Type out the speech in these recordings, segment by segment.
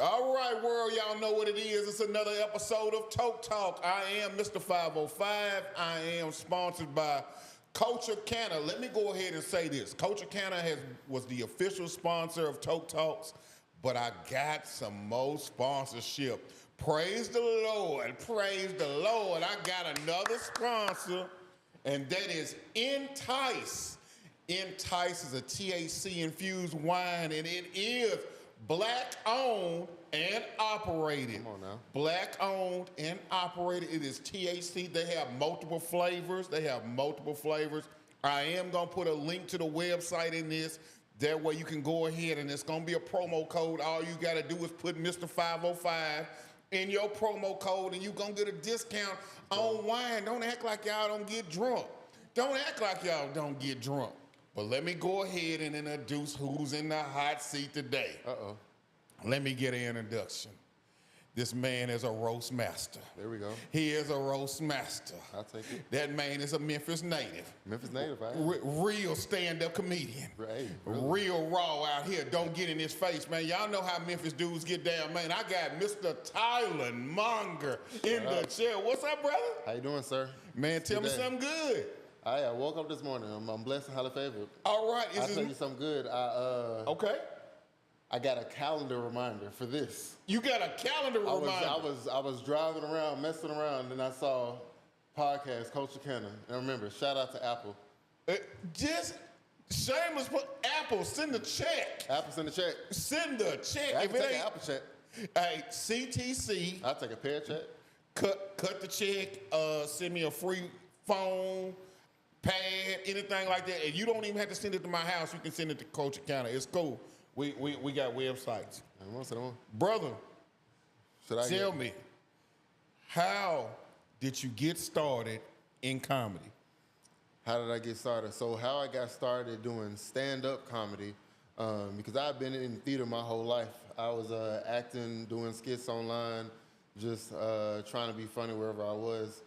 All right, world, y'all know what it is. It's another episode of Toke Talk. I am Mr. 505. I am sponsored by Culture Canna. Let me go ahead and say this. Culture Canna was the official sponsor of Toke Talks, but I got some more sponsorship. Praise the Lord. Praise the Lord. I got another sponsor, and that is Entice. Entice is a THC-infused wine, and it is Black-owned and operated. Come on now. Black-owned and operated. It is THC. They have multiple flavors. I am going to put a link to the website in this. That way you can go ahead, and it's going to be a promo code. All you got to do is put Mr. 505 in your promo code, and you're going to get a discount on wine. Don't act like y'all don't get drunk. Don't act like y'all don't get drunk. But let me go ahead and introduce who's in the hot seat today. Uh-oh. Let me get an introduction. This man is a roast master. There we go. He is a roast master. I'll take it. That man is a Memphis native. Memphis native, right? Real stand-up comedian. Right. Really. Real raw out here. Don't get in his face, man. Y'all know how Memphis dudes get down, man. I got Mr. TyLon Monger in the chair. What's up, brother? How you doing, sir? Man, tell me something good. I woke up this morning. I'm blessed and highly favored. All right. I'll tell you something good. Okay. I got a calendar reminder for this. You got a calendar reminder? I was driving around, messing around, and I saw podcast, Culture Canna. And remember, shout out to Apple. Just shameless for Apple. Send the check. Apple, send the check. Send the check. I can take an Apple check. Hey, CTC. I'll take a pair check. Cut the check. Send me a free phone, pad, anything like that. And you don't even have to send it to my house. You can send it to Culture Canna. It's cool. We got websites. Brother, tell me, how did you get started in comedy? How did I get started? So how I got started doing stand-up comedy, because I've been in theater my whole life. I was acting, doing skits online, just trying to be funny wherever I was.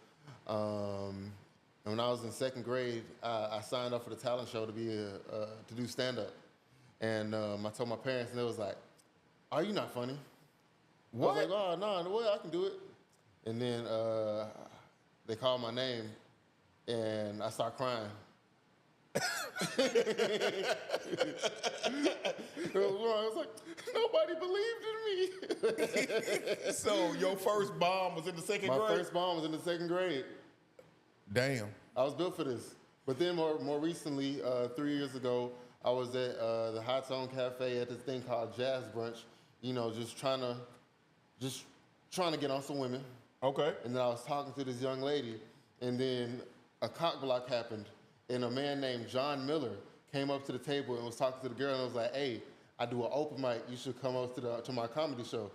And when I was in second grade, I signed up for the talent show to do stand-up. And I told my parents, and they was like, "Are you not funny?" What? I was like, "Oh, no, well, I can do it." And then they called my name, and I started crying. I was like, nobody believed in me. So your first bomb was in the second grade? My first bomb was in the second grade. Damn. I was built for this. But then more recently, 3 years ago, I was at the Hot Zone Cafe at this thing called Jazz Brunch, you know, just trying to get on some women. Okay. And then I was talking to this young lady, and then a cock block happened, and a man named John Miller came up to the table and was talking to the girl, and was like, "Hey, I do an open mic. You should come up to my comedy show."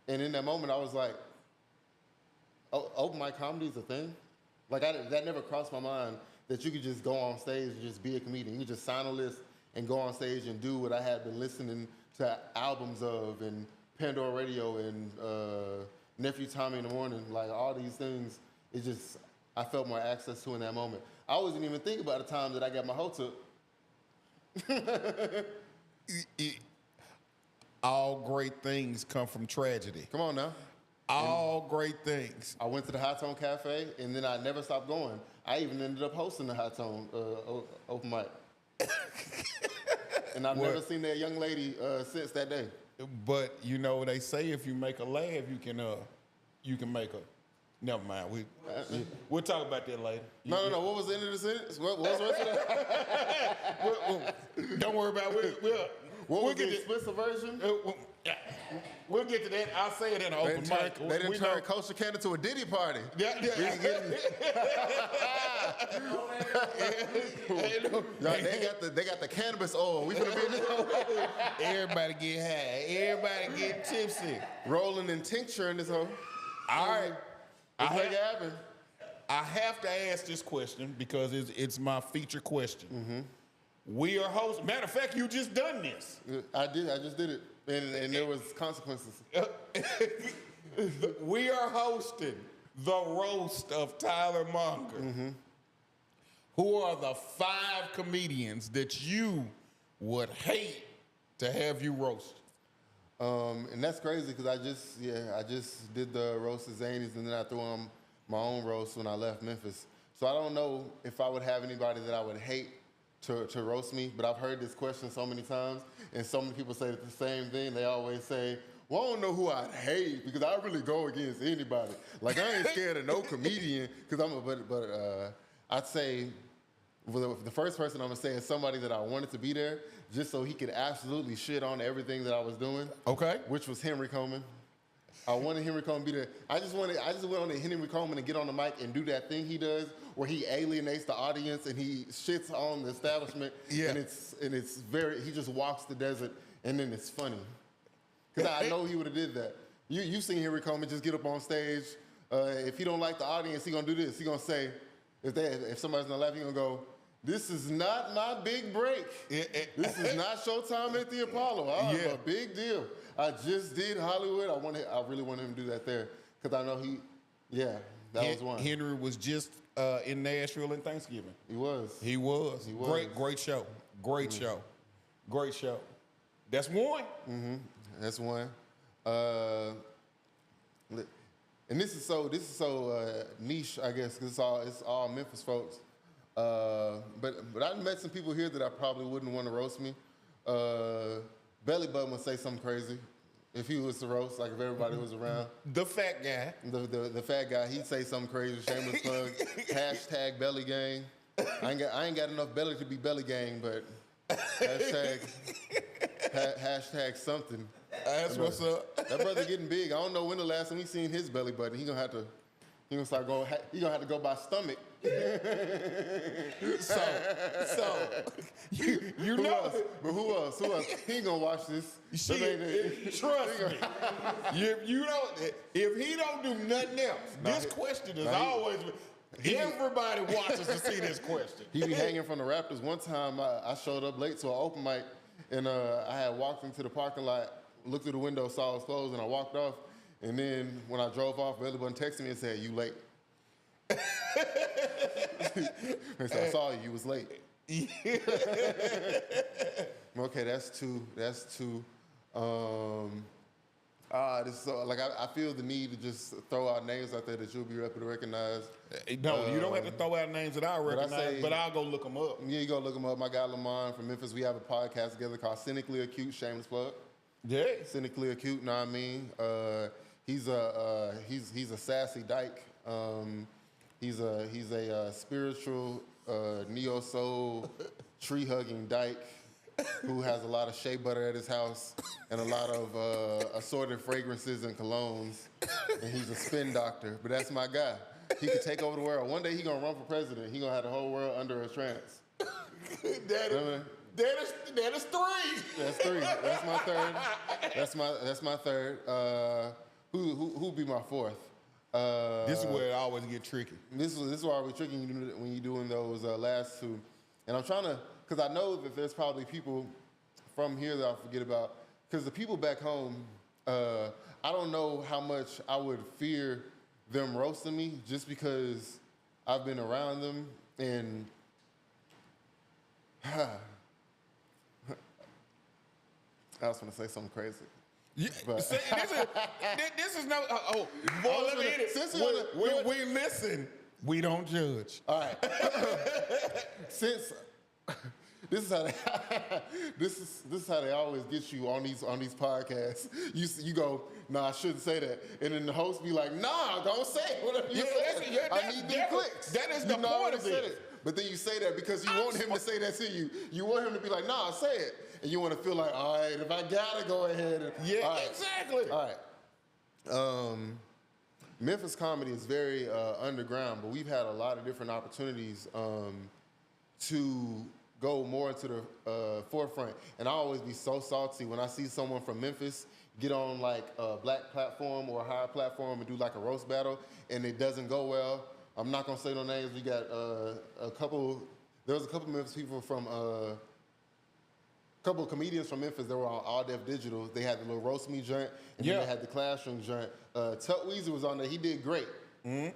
And in that moment, I was like, "Oh, open mic comedy is a thing?" Like that never crossed my mind that you could just go on stage and just be a comedian. You could just sign a list and go on stage and do what I had been listening to albums of, and Pandora Radio, and Nephew Tommy in the Morning, like all these things. It just, I felt more access to in that moment. I wasn't even thinking about the time that I got my hoe took. All great things come from tragedy. Come on now. All great things. I went to the Hot Tone Cafe, and then I never stopped going. I even ended up hosting the Hot Tone open mic. And I've never seen that young lady since that day. But you know, they say if you make a laugh, you can make a. Never mind. We'll talk about that later. No. What was the end of the sentence? What was the rest of that? Don't worry about it. We'll get the explicit version? We'll get to that. I'll say it in an open mic. They didn't turn Culture Canna to a Diddy party. Yeah. They got the cannabis oil. We finna be in this. Everybody get high. Everybody get tipsy. Rolling in tincture in this hole. All right. I have to ask this question because it's my feature question. Mm-hmm. We are hosting. Matter of fact, you just done this. I did. I just did it, and there was consequences. We are hosting the roast of Tyler Monger. Mm-hmm. Who are the 5 comedians that you would hate to have you roast? And that's crazy because I just did the roast of Zanies and then I threw on my own roast when I left Memphis. So I don't know if I would have anybody that I would hate to roast me, but I've heard this question so many times, and so many people say the same thing. They always say, well, I don't know who I'd hate because I really go against anybody. Like, I ain't scared of no comedian because I'd say the first person I'm gonna say is somebody that I wanted to be there just so he could absolutely shit on everything that I was doing. Okay. Which was Henry Coleman. I wanted Henry Coleman to be there. I just wanted Henry Coleman to get on the mic and do that thing he does where he alienates the audience and he shits on the establishment. Yeah. And it's very, he just walks the desert and then it's funny. Because I know he would have did that. You've seen Henry Coleman just get up on stage. If he don't like the audience, he gonna do this. He gonna say, if somebody's not laughing, he gonna go, this is not my big break. This is not Showtime at the Apollo. I have a big deal. I just did Hollywood. I really wanted him to do that there because I know that was one. Henry was just in Nashville in Thanksgiving. He was. Great show. Great show. That's one. Mm-hmm. That's one. And this is so niche, I guess, because it's all Memphis folks. But I met some people here that I probably wouldn't want to roast me. Belly Button would say something crazy if he was to roast, like if everybody was around. The fat guy. The fat guy, he'd say something crazy, shameless plug, hashtag belly gang. I ain't got enough belly to be belly gang, but hashtag something. That's what's up. That brother getting big. I don't know when the last time he seen his belly button. He gonna have to go by stomach. So you who know, else? But who else? He ain't gonna watch this. Trust me. If he don't do nothing else, this question is always. Everybody watches to see this question. He be hanging from the Raptors. One time I showed up late to an open mic, and I had walked into the parking lot, looked through the window, saw it was closed, and I walked off. And then when I drove off, Belly Button texted me and said, "You late?" I said, "I saw you. You was late." Okay, that's two. This is so, like I feel the need to just throw out names out there that you'll be able to recognize. No, you don't have to throw out names that I recognize, but I'll go look them up. Yeah, you go look them up. My guy Lamont from Memphis, we have a podcast together called Cynically Acute, shameless plug. Yeah. Cynically Acute, know what I mean? He's a sassy dyke. He's a spiritual neo soul tree hugging dyke who has a lot of shea butter at his house and a lot of assorted fragrances and colognes. And he's a spin doctor, but that's my guy. He could take over the world. One day he gonna run for president. He gonna have the whole world under a trance. That is three. That's three. That's my third. That's my third. Who'd be my fourth? This is where it always get tricky. This is why we're tricky when you're doing those last two. And I'm trying to, because I know that there's probably people from here that I forget about. Because the people back home, I don't know how much I would fear them roasting me just because I've been around them and I was going to say something crazy. Yeah, see, this is no. Boy, let me hit it. We listen. We don't judge. All right. Since this is how they always get you on these podcasts. You go, nah, I shouldn't say that, and then the host be like, nah, don't say it. Whatever you say. I need the clicks. That is the point of it. But then you say that because you want him to say that to you. You want him to be like, nah, say it. And you want to feel like, all right, if I gotta go ahead. Exactly. All right. Memphis comedy is very underground, but we've had a lot of different opportunities to go more into the forefront. And I always be so salty when I see someone from Memphis get on like a black platform or a higher platform and do like a roast battle, and it doesn't go well. I'm not gonna say no names. We got there was a couple Memphis people from, couple of comedians from Memphis that were on All Def Digital. They had the little roast me joint, and then they had the classroom joint. Tuck Weezy was on there. He did great. Mm-hmm.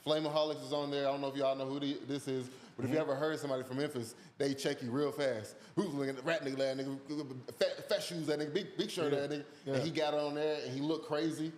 Flameaholics was on there. I don't know if y'all know who this is, But if you ever heard somebody from Memphis, they check you real fast. Who's looking at the rat nigga, that nigga, fat shoes, that nigga, big shirt, that nigga. Yeah. And he got on there and he looked crazy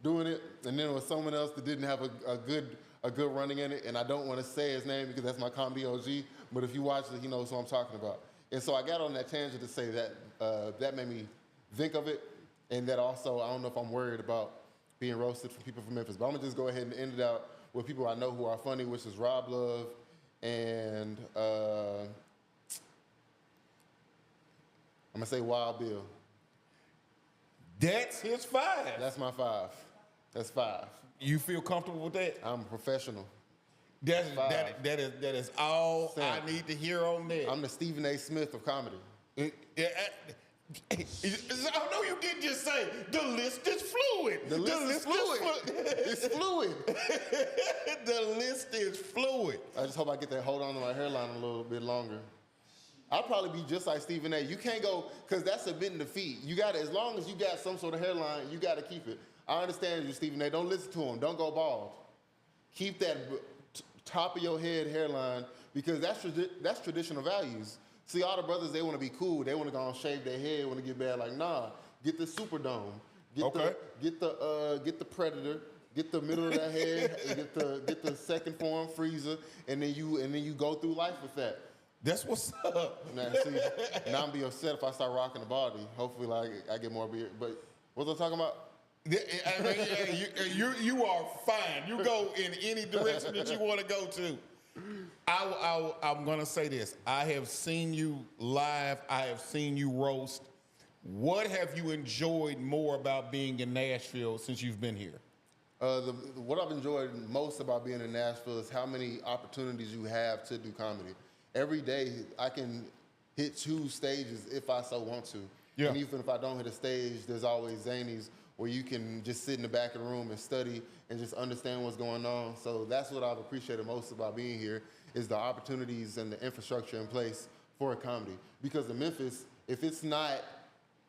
doing it. And then there was someone else that didn't have a good running in it. And I don't want to say his name because that's my comedy OG. But if you watch it, he knows who I'm talking about. And so I got on that tangent to say that that made me think of it. And that also, I don't know if I'm worried about being roasted from people from Memphis. But I'm going to just go ahead and end it out with people I know who are funny, which is Rob Love and I'm going to say Wild Bill. That's his 5. That's my 5. That's 5. You feel comfortable with that? I'm a professional. That is all I need to hear on that. I'm the Stephen A. Smith of comedy. I know you didn't just say the list is fluid. The list is fluid. It's fluid. The list is fluid. I just hope I get that hold on to my hairline a little bit longer. I'll probably be just like Stephen A. You can't go, because that's admitting defeat. You got to, as long as you got some sort of hairline, you got to keep it. I understand you, Stephen A. Don't listen to him. Don't go bald. Keep that top of your head hairline, because that's traditional values. See, all the brothers, they want to be cool. They want to go and shave their head, want to get bad. Like, nah, get the Superdome. Get the Predator. Get the middle of that head. Get the second form freezer, and then you go through life with that. That's what's up. Now, see, now I'm be upset if I start rocking the body. Hopefully, like I get more beard. But what was I talking about? You are fine. You go in any direction that you want to go to. I'm going to say this. I have seen you live. I have seen you roast. What have you enjoyed more about being in Nashville since you've been here? What I've enjoyed most about being in Nashville is how many opportunities you have to do comedy. Every day, I can hit 2 stages if I so want to. Yeah. And even if I don't hit a stage, there's always Zanies where you can just sit in the back of the room and study and just understand what's going on. So that's what I've appreciated most about being here, is the opportunities and the infrastructure in place for a comedy. Because in Memphis, if it's not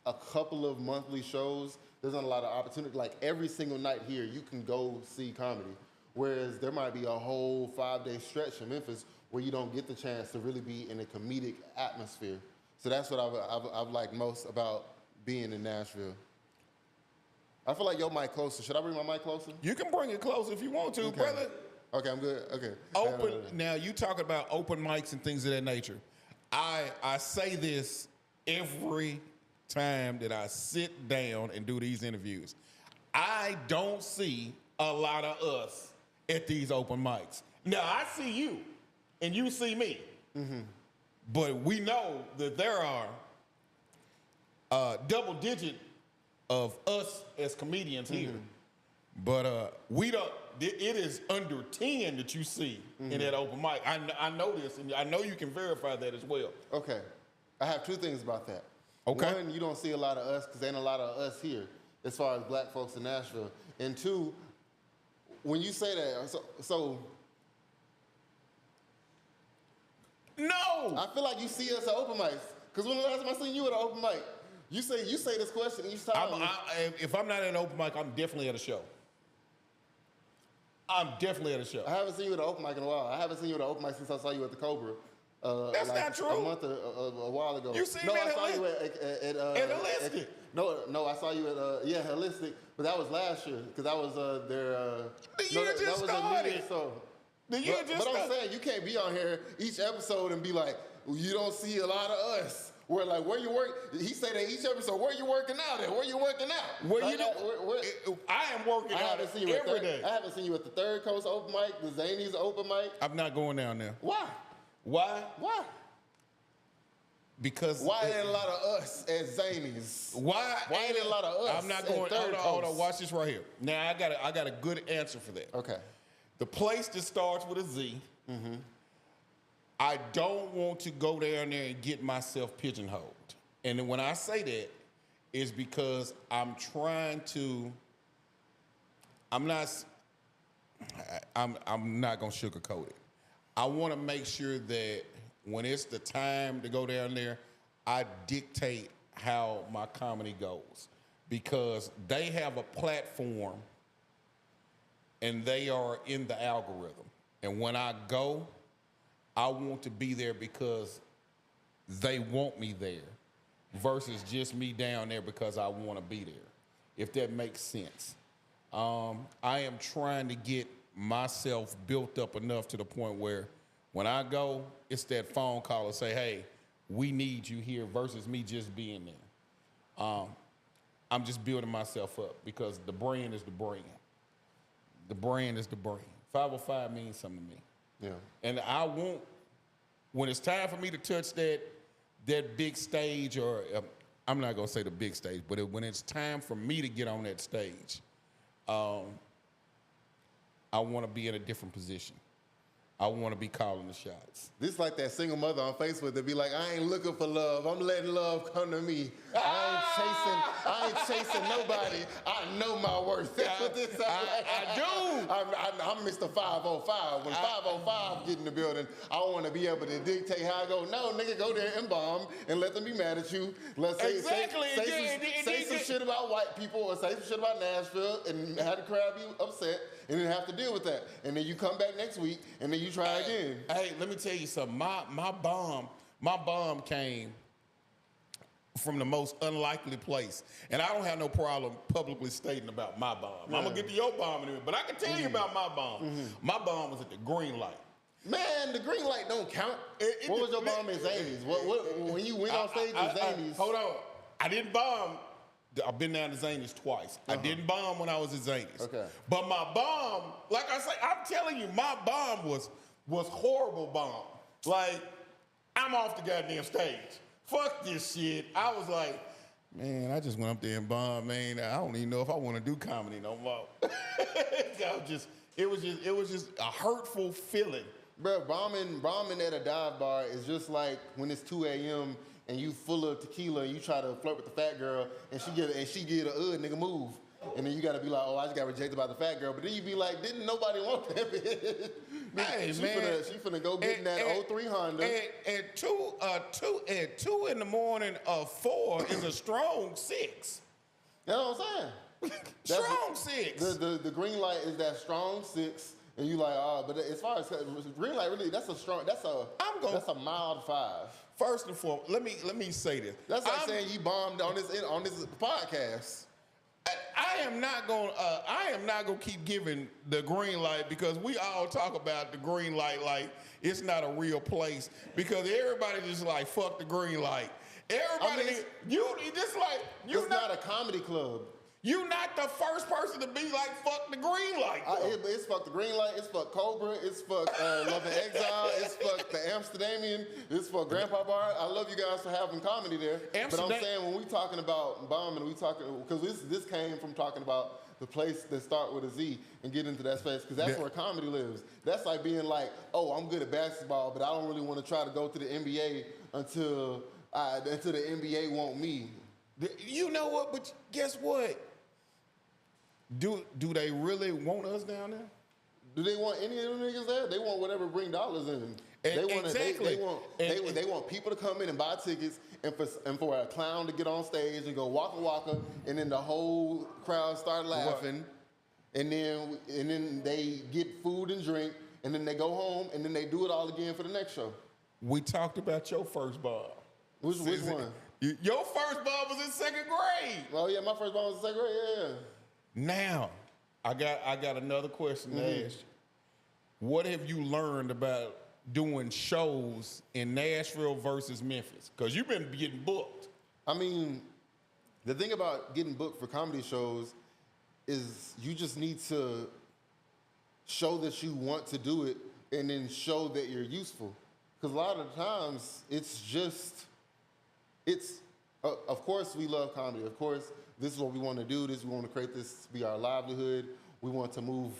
a couple of monthly shows, there's not a lot of opportunity. Like every single night here, you can go see comedy. Whereas there might be a whole 5-day stretch in Memphis where you don't get the chance to really be in a comedic atmosphere. So that's what I've liked most about being in Nashville. I feel like your mic closer. Should I bring my mic closer? You can bring it closer if you want to, brother. Okay, I'm good. Okay. Open. Now, you talk about open mics and things of that nature. I say this every time that I sit down and do these interviews. I don't see a lot of us at these open mics. Now, I see you, and you see me. Mm-hmm. But we know that there are double digit of us as comedians here. But we don't, it is under 10 that you see in that open mic. I know this, and I know you can verify that as well. Okay. I have 2 things about that. Okay. 1, you don't see a lot of us because there ain't a lot of us here as far as black folks in Nashville. And 2, when you say that, so no! I feel like you see us at open mics. Because when the last time I seen you at an open mic, you say this question each time. If I'm not at an open mic, I'm definitely at a show. I'm definitely at a show. I haven't seen you at an open mic in a while. I haven't seen you at an open mic since I saw you at the Cobra. That's like not true. A month, a while ago. You see me I saw you at Holistic. No, I saw you at Holistic, but that was last year because that was their. The year just started. The year just started. But I'm saying you can't be on here each episode and be like, you don't see a lot of us. Where like where you work? He say that each episode. Where you working out at? Where you working out? Well, you know, I am working out every day. I haven't seen you at the Third Coast open mic, the Zanies open mic. I'm not going down there. Why? Why? Because why ain't a lot of us at Zanies? Why ain't a lot of us? I'm not going. Hold on. Watch this right here. Now I got a good answer for that. Okay. The place that starts with a Z. Mm-hmm. I don't want to go down there and get myself pigeonholed. And when I say that, is because I'm trying to. I'm not gonna sugarcoat it. I want to make sure that when it's the time to go down there, I dictate how my comedy goes, because they have a platform and they are in the algorithm. And when I go, I want to be there because they want me there versus just me down there because I want to be there, if that makes sense. I am trying to get myself built up enough to the point where when I go, it's that phone call and say, hey, we need you here versus me just being there. I'm just building myself up because the brand is the brand. The brand is the brand. 505 means something to me. Yeah. And I want, when it's time for me to touch that big stage, or I'm not gonna say the big stage, but when it's time for me to get on that stage, I want to be in a different position. I want to be calling the shots. This is like that single mother on Facebook that be like, I ain't looking for love. I'm letting love come to me. I ain't chasing nobody. I know my worth. That's what this sounds like. I do. I'm Mr. 505. When 505 get in the building, I want to be able to dictate how I go. No, nigga, go there and bomb and let them be mad at you. Let's say, say some shit about white people or say some shit about Nashville and have the crowd be upset and then have to deal with that. And then you come back next week and then you try again. Hey, let me tell you something. My bomb came from the most unlikely place. And I don't have no problem publicly stating about my bomb. Yeah. I'm going to get to your bomb in a minute, but I can tell you about my bomb. My bomb was at the green light. Man, the green light don't count. What was your bomb in Zanies? When you went on stage with Zanies? Hold on. I didn't bomb. I've been down to Zanies twice. I didn't bomb when I was at Zanies. Okay. But my bomb, like I say, I'm telling you, my bomb was horrible bomb. Like, I'm off the goddamn stage. Fuck this shit. I was like, man, I just went up there and bombed, man. I don't even know if I want to do comedy no more. It was just a hurtful feeling. Bro, bombing at a dive bar is just like when it's 2 a.m. and you full of tequila and you try to flirt with the fat girl and she get a nigga move. And then you gotta be like, oh, I just got rejected by the fat girl. But then you be like, didn't nobody want that bitch? Hey, she man. She finna go get in that 03 Honda. At 2 in the morning, 4 is a strong 6. You know what I'm saying? Strong 6. The green light is that strong 6. And you like, but as far as green light, really, that's a mild 5. First and foremost, let me say this. That's like saying you bombed on this podcast. I am not gonna keep giving the green light because we all talk about the green light like it's not a real place because everybody just like fuck the green light. Everybody, it's not a comedy club. You're not the first person to be like, fuck the green light. It's fuck the green light. It's fuck Cobra. It's fuck Love and Exile. It's fuck the Amsterdamian. It's fuck Grandpa Bar. I love you guys for having comedy there. But I'm saying when we talking about bombing, because this came from talking about the place that start with a Z and get into that space because that's where comedy lives. That's like being like, oh, I'm good at basketball, but I don't really want to try to go to the NBA until the NBA want me. You know what? But guess what? Do they really want us down there? Do they want any of them niggas there? They want whatever bring dollars in. They want people to come in and buy tickets and for a clown to get on stage and go waka waka and then the whole crowd start laughing and then they get food and drink and then they go home and then they do it all again for the next show. We talked about your first bar. Which one? Your first bar was in 2nd grade. Oh yeah, my first bar was in 2nd grade. Yeah. Now, I got another question to ask you. What have you learned about doing shows in Nashville versus Memphis? Because you've been getting booked. I mean, the thing about getting booked for comedy shows is you just need to show that you want to do it and then show that you're useful. Because a lot of the times, of course we love comedy. Of course, this is what we want to do. We want to create this to be our livelihood. We want to move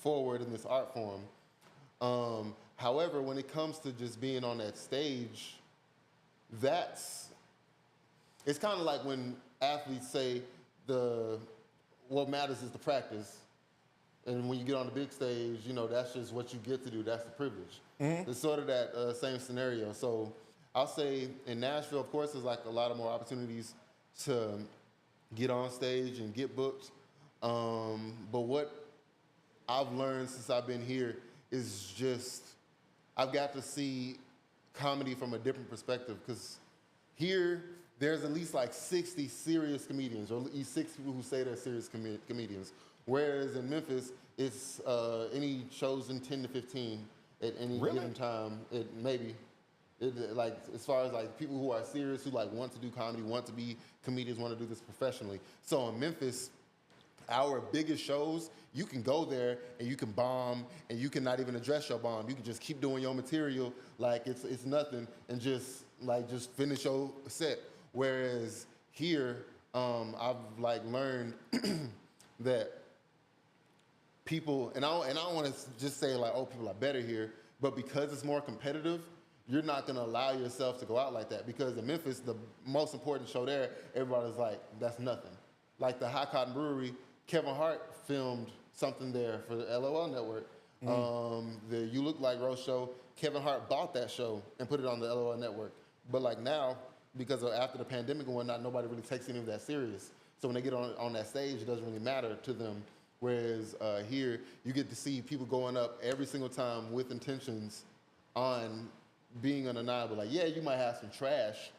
forward in this art form. However, when it comes to just being on that stage, it's kind of like when athletes say what matters is the practice. And when you get on the big stage, that's just what you get to do. That's the privilege. It's sort of that same scenario. So I'll say in Nashville, of course, there's like a lot of more opportunities to get on stage and get booked. But what I've learned since I've been here is just I've got to see comedy from a different perspective because here there's at least like 60 serious comedians, or at least 6 people who say they're serious comedians. Whereas in Memphis, it's any chosen 10 to 15 at any given time. Like as far as like people who are serious, who like want to do comedy, want to be comedians, want to do this professionally. So in Memphis, our biggest shows, you can go there and you can bomb, and you can not even address your bomb. You can just keep doing your material like it's nothing, and just finish your set. Whereas here, I've like learned that people, and I don't want to just say like, oh, people are better here, but because it's more competitive, you're not gonna allow yourself to go out like that. Because in Memphis, the most important show there, everybody's like, that's nothing. Like the Hot Cotton Brewery, Kevin Hart filmed something there for the LOL Network. The You Look Like Rose show, Kevin Hart bought that show and put it on the LOL Network. But like now, because of after the pandemic and whatnot, nobody really takes any of that serious. So when they get on that stage, it doesn't really matter to them. Whereas here, you get to see people going up every single time with intentions on being undeniable. Like, yeah, you might have some trash,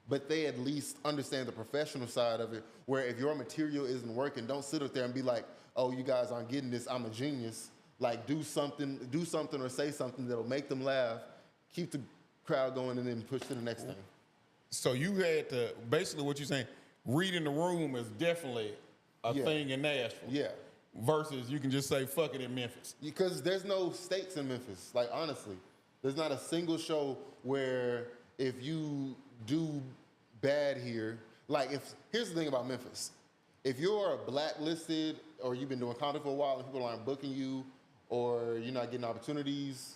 but they at least understand the professional side of it, where if your material isn't working, don't sit up there and be like, oh, you guys aren't getting this, I'm a genius. Like, do something or say something that'll make them laugh, keep the crowd going, and then push to the next thing. So you had to, basically what you're saying, reading the room is definitely a thing in Nashville. Yeah. Versus you can just say, fuck it in Memphis. Because there's no stakes in Memphis, like honestly. There's not a single show where if you do bad here, here's the thing about Memphis. If you're blacklisted or you've been doing comedy for a while and people aren't booking you or you're not getting opportunities,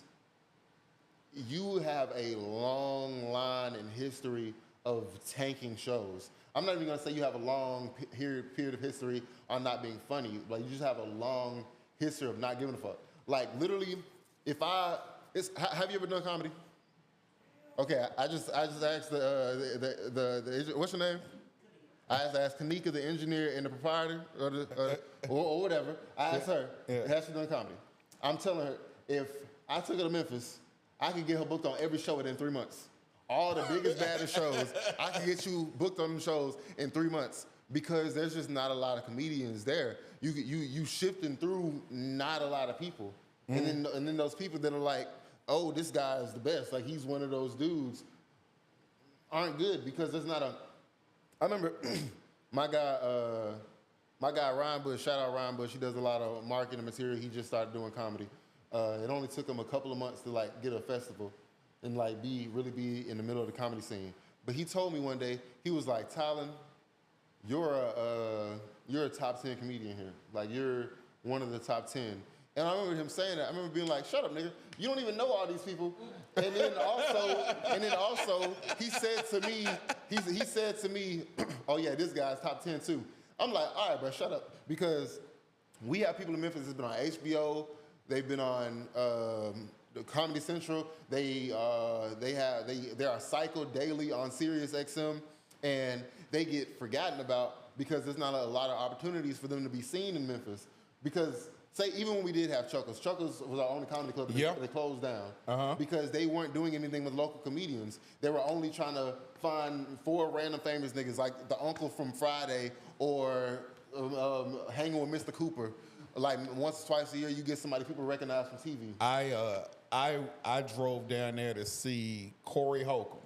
you have a long line and history of tanking shows. I'm not even gonna say you have a long period of history on not being funny. Like you just have a long history of not giving a fuck. Like literally, have you ever done comedy? Okay, I just asked the what's your name? I asked Kanika, the engineer and the proprietor, or whatever. I asked her, has she done comedy? I'm telling her, if I took her to Memphis, I could get her booked on every show within 3 months. All the biggest, baddest shows, I can get you booked on them shows in 3 months because there's just not a lot of comedians there. You shifting through not a lot of people, and then those people that are like, oh, this guy is the best, like he's one of those dudes, aren't good because there's not a. I remember my guy Ryan Bush. Shout out Ryan Bush. He does a lot of marketing material. He just started doing comedy. It only took him a couple of months to like get a festival and like really be in the middle of the comedy scene. But he told me one day, he was like, TyLon, you're a top 10 comedian here. Like you're one of the top 10. And I remember him saying that. I remember being like, shut up, nigga. You don't even know all these people. And then also, he said to me, oh yeah, this guy's top 10 too. I'm like, all right, bro, shut up. Because we have people in Memphis that's been on HBO. They've been on Comedy Central. They are cycled daily on Sirius XM, and they get forgotten about because there's not a lot of opportunities for them to be seen in Memphis. Because say even when we did have Chuckles was our only comedy club that they closed down because they weren't doing anything with local comedians. They were only trying to find 4 random famous niggas like the uncle from Friday or hanging with Mr. Cooper. Like once or twice a year, you get somebody people recognize from TV. I drove down there to see Corey Holcomb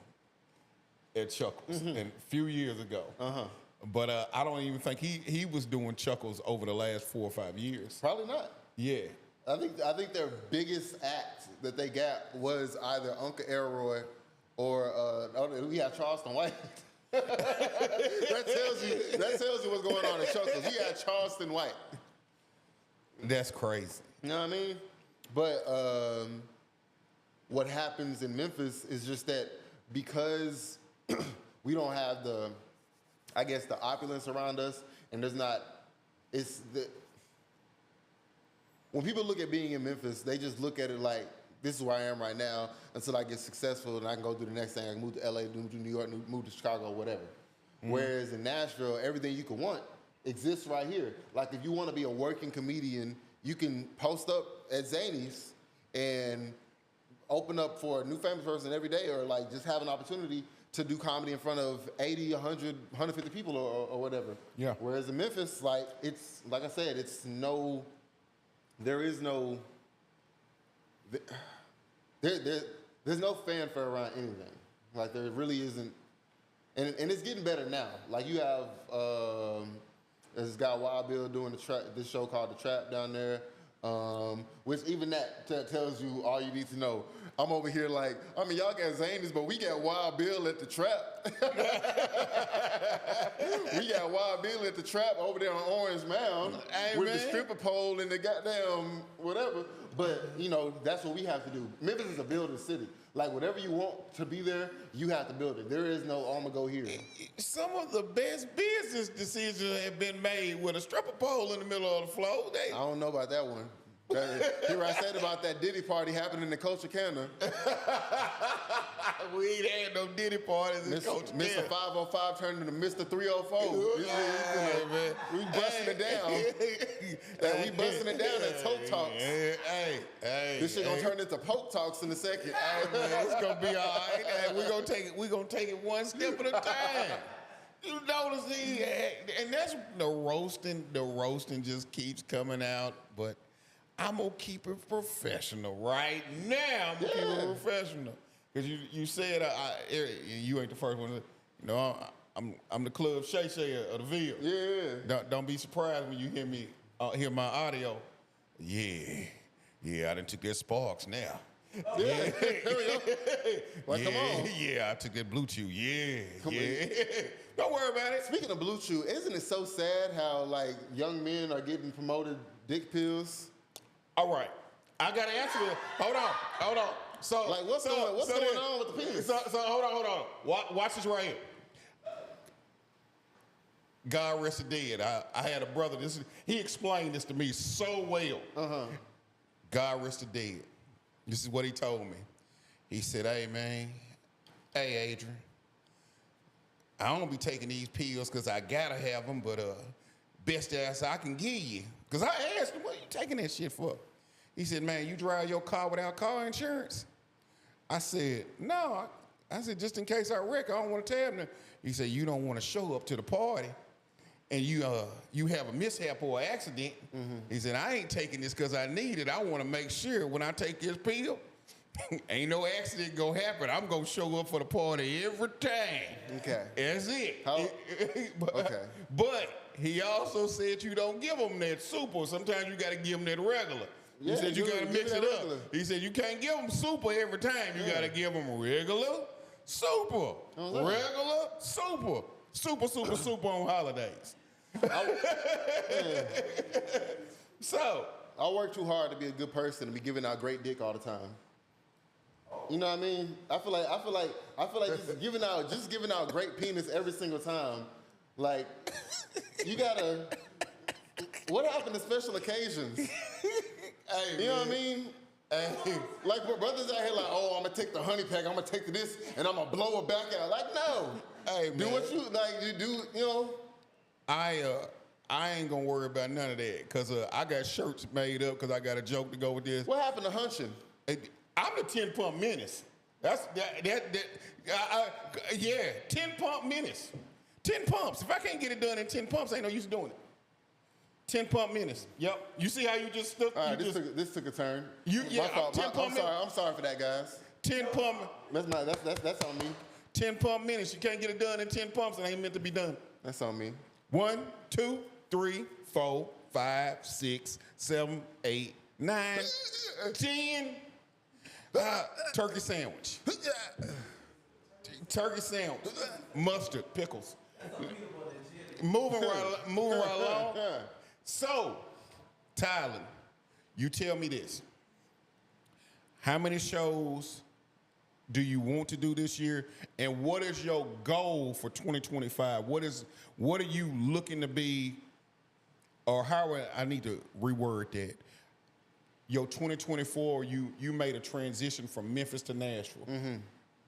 at Chuckles a few years ago. But I don't even think he was doing Chuckles over the last 4 or 5 years. Probably not. Yeah. I think their biggest act that they got was either Uncle Elroy or we had Charleston White. that tells you what's going on at Chuckles. We had Charleston White. That's crazy. You know what I mean? But what happens in Memphis is just that because we don't have the opulence around us, and when people look at being in Memphis, they just look at it like, this is where I am right now until I get successful and I can go do the next thing. I can move to LA, move to New York, move to Chicago, whatever. Whereas in Nashville, everything you can want exists right here. Like if you want to be a working comedian, you can post up at Zany's and open up for a new famous person every day, or like just have an opportunity to do comedy in front of 80, 100, 150 people or whatever. Yeah. Whereas in Memphis, like it's like I said, there is no there's no fanfare around anything. Like there really isn't, and it's getting better now. Like you have this guy Wild Bill doing this show called The Trap down there, which even that tells you all you need to know. I'm over here like, I mean, y'all got Zanies, but we got Wild Bill at The Trap. We got Wild Bill at The Trap over there on Orange Mound with the stripper pole and the goddamn whatever. But, you know, that's what we have to do. Memphis is a building city. Like, whatever you want to be there, you have to build it. There is no, I'm going to go here. Some of the best business decisions have been made with a stripper pole in the middle of the floor. I don't know about that one. Hear what I said about that Diddy party happening in Culture Canada. We ain't had no Diddy parties in Culture Mr. 505 turned into Mr. 304. We busting it down. We busting it down at Toke Talks. This shit gonna turn into Poke Talks in a second. Hey, man, it's gonna be all right. Hey, we gonna take it one step at a time. You notice and that's the roasting. The roasting just keeps coming out, but I'm gonna keep it professional right now. I'm gonna keep it professional because you said you ain't the first one. You know, I'm the Club Shay Shay of the Ville. Yeah. Don't be surprised when you hear my audio. Yeah, I done took that Sparks now. Yeah. There we go. Like, come on. Yeah, I took that Blue Chew. Yeah. Don't worry about it. Speaking of Blue Chew, isn't it so sad how like young men are getting promoted dick pills? All right, I got to answer this. Hold on. So, like, what's going on with the penis? So hold on. Watch this right here. God rest the dead. I had a brother. He explained this to me so well. God rest the dead. This is what he told me. He said, "Hey man, hey Adrian, I don't be taking these pills because I gotta have them, but best ass I can give you." Because I asked him, what are you taking that shit for? He said, man, you drive your car without car insurance? I said, no. I said, just in case I wreck, I don't want to tell him. He said, you don't want to show up to the party and you have a mishap or an accident. He said, I ain't taking this because I need it. I want to make sure when I take this pill, ain't no accident gonna happen. I'm gonna show up for the party every time. Okay. That's it. Okay. But he also said you don't give them that super. Sometimes you gotta give them that regular. He said you gotta mix it up. He said you can't give them super every time. You gotta give them regular, super. Regular, super. Super on holidays. So I work too hard to be a good person and be giving out great dick all the time. You know what I mean? I feel like just giving out great penis every single time. Like, you gotta. What happened to special occasions? Hey, you know what I mean? Hey, like brothers out here like, oh, I'm gonna take the honey pack, I'm gonna take this, and I'm gonna blow it back out. Like, no. Hey, do man. what you like. You do. You know. I ain't gonna worry about none of that because I got shirts made up because I got a joke to go with this. What happened to hunching? I'm the 10-pump menace. That's yeah, 10-pump menace. 10 pumps. If I can't get it done in 10 pumps, ain't no use doing it. 10-pump menace. Yep. You see how you just stuck? All right, this took a turn. I'm sorry for that, guys. 10-pump. That's on me. 10-pump menace. You can't get it done in 10 pumps. It ain't meant to be done. That's on me. 1, 2, 3, 4, 5, 6, 7, 8, 9, 10. Turkey sandwich. Turkey sandwich. Mustard, pickles. Moving right along. So, TyLon, you tell me this. How many shows do you want to do this year? And what is your goal for 2025? What are you looking to be, or I need to reword that. Your 2024, you made a transition from Memphis to Nashville.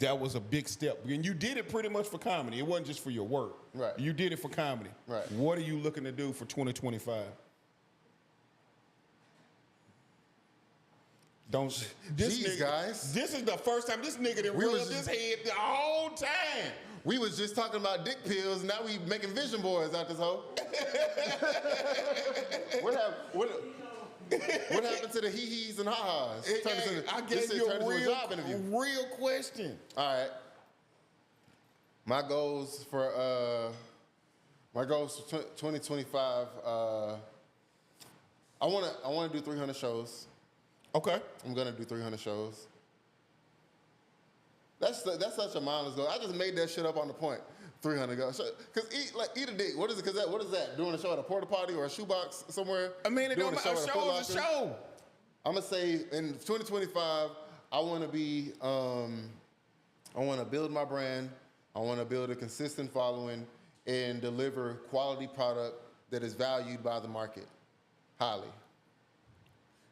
That was a big step. And you did it pretty much for comedy. It wasn't just for your work. Right. You did it for comedy. Right. What are you looking to do for 2025? Don't. This Jeez, nigga, guys. This is the first time this nigga done We rubbed was his just- head the whole time. We was just talking about dick pills, and now we making vision boards out this hoe. What happened to the hee-hees and ha-has? I gave you a job interview. real question. All right. My goals for 2025. I wanna do 300 shows. Okay. I'm gonna do 300 shows. That's such a mindless goal. I just made that shit up on the point. 300 goals. Cause eat a dick. What is it? Cause what is that? Doing a show at a porta potty or a shoebox somewhere? I mean, it Doing don't matter. A at show Foot is a Locker? show. I'm gonna say in 2025, I want to be. I want to build my brand. I want to build a consistent following and deliver quality product that is valued by the market highly.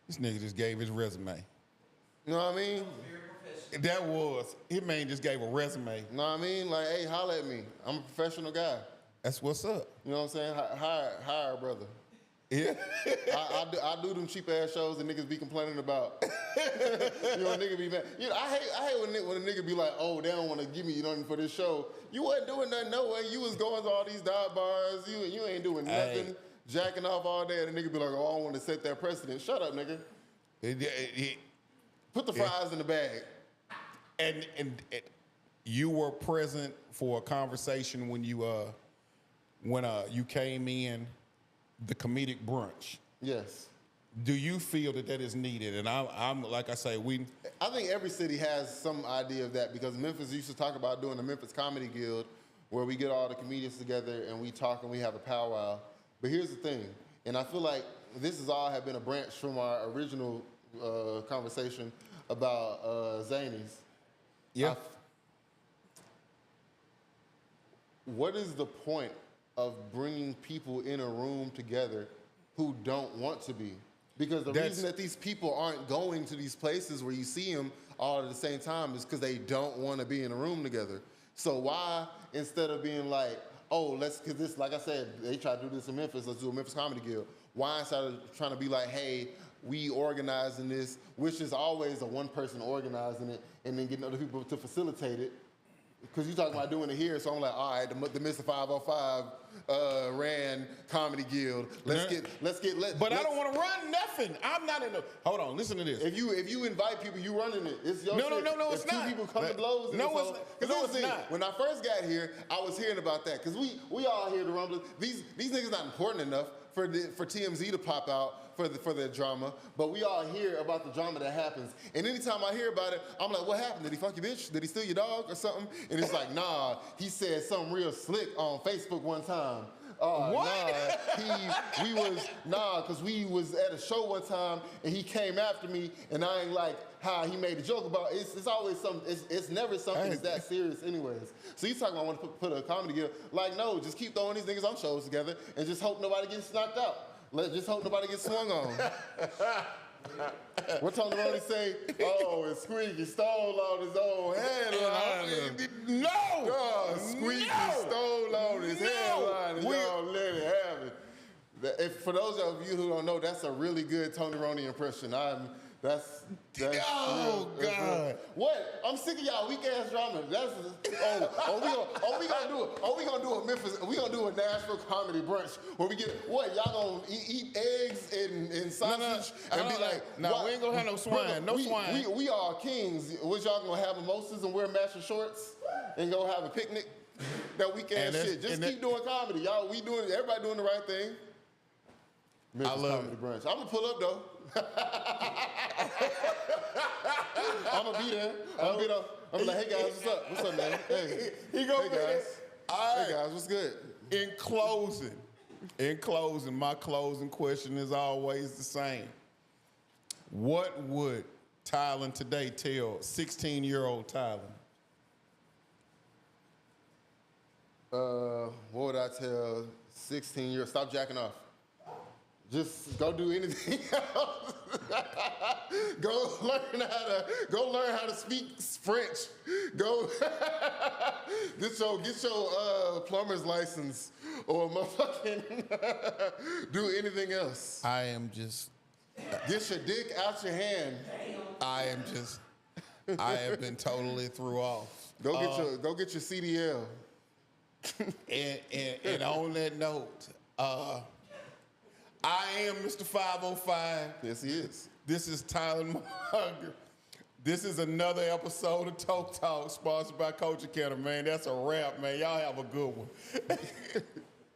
This nigga just gave his resume. You know what I mean? That was, his man just gave a resume. You know what I mean? Like, hey, holla at me. I'm a professional guy. That's what's up. You know what I'm saying? Hire a brother. Yeah. I do them cheap ass shows that niggas be complaining about. You know, a nigga be mad. You know, I hate when a nigga be like, oh, they don't want to give me nothing for this show. You wasn't doing nothing no way. You was going to all these dive bars. You ain't doing nothing. Hey. Jacking off all day, and a nigga be like, oh, I don't want to set that precedent. Shut up, nigga. Put the fries in the bag. And you were present for a conversation when you came in the comedic brunch. Yes. Do you feel that is needed? And I'm like I say, I think every city has some idea of that because Memphis used to talk about doing the Memphis Comedy Guild where we get all the comedians together and we talk and we have a powwow. But here's the thing, and I feel like this has all have been a branch from our original conversation about Zanies. yeah. What is the point of bringing people in a room together who don't want to be? Because the reason that these people aren't going to these places where you see them all at the same time is because they don't want to be in a room together. So why, instead of being like, oh, because this, like I said, they try to do this in Memphis, let's do a Memphis Comedy Guild. Why instead of trying to be like, hey, we organizing this, which is always a one person organizing it, and then getting other people to facilitate it. Because you're talking about doing it here, so I'm like, all right, the Mr. 505 ran Comedy Guild. But I don't want to run nothing. I'm not in the. Hold on, listen to this. If you invite people, you running it. It's your No, shit. it's not. If two people come to blows, No, it's not. When I first got here, I was hearing about that because we all hear the rumblings. These niggas not important enough for TMZ to pop out for the drama, but we all hear about the drama that happens. And anytime I hear about it, I'm like, what happened? Did he fuck your bitch? Did he steal your dog or something? And it's like, nah, he said something real slick on Facebook one time. What? Because we was at a show one time and he came after me and I ain't like how he made a joke about it. It's always something, it's never something that's that serious anyways. So you talking about I want to put a comedy guild. Like, no, just keep throwing these niggas on shows together and just hope nobody gets knocked out. Just hope nobody gets swung on. What Tony Roney say? Oh, and Squeaky stole on his own headline. No! God, Squeaky stole on his headline and y'all let it happen. For those of you who don't know, that's a really good Tony Roney impression. That's oh real, God! What? I'm sick of y'all weak ass drama. We gonna do a Memphis. We gonna do a Nashville comedy brunch where we get what? Y'all gonna eat eggs and sausage and be like, no, we ain't gonna have no swine. No swine. We are kings. What y'all gonna have mimosas and wear matching shorts and go have a picnic? That weekend shit. Just keep doing comedy, y'all. Everybody doing the right thing. Memphis comedy brunch. I'm gonna pull up though. I'm gonna be there. I'm like, hey guys, what's up? What's up, man? Hey, hey guys. All right. Hey guys, what's good? In closing, my closing question is always the same. What would TyLon today tell 16-year-old TyLon? What would I tell 16-year-old? Stop jacking off. Just go do anything else. Go learn how to speak French. Go get your plumber's license or motherfucking do anything else. I am just Get your dick out your hand. I have been totally threw off. Go get your CDL. And on that note, I am Mr. 505. Yes, he is. This is TyLon Monger. This is another episode of Talk Talk, sponsored by Culture Canada, man. That's a wrap, man. Y'all have a good one.